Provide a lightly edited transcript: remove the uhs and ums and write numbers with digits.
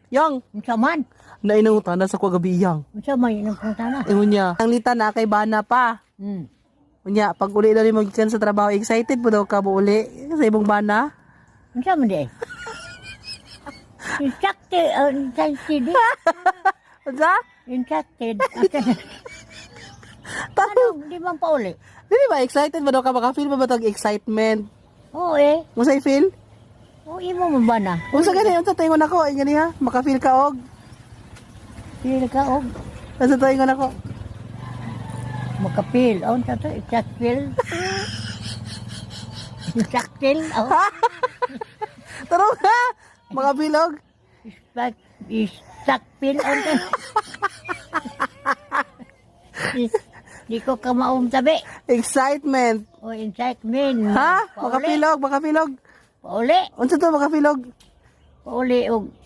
Yang. Unsa man? Nainungutan na sa kwa gabi yang. Unsa man yung punta na? Unya. Ang lita na kay bana pa. Unya, pag uli daw ni magikan sa trabaho, excited po daw ka mo uli sa ibong bana. Unsa man di? Infected. Unsa? Infected. Ano, di man pa uli? Di ba excited ba daw ka maka-feel ba tag excitement? Oo eh. Mo say feel? Oo, imo mo ba na? Unsa gani unsa taingon ako, gani ha? Maka-feel ka og. Pil ka og Unsa taingon ako? makapil. Oh, unsa to? Infected. Infected. Oh, Tarong ha. Maka-feel og. Istakpil. Unsa? Di ko ka maum tabi. Excitement. O excitement. Ha? Pauli. Maka-feel og. Pauli. Unsa to maka-feel og? Pauli og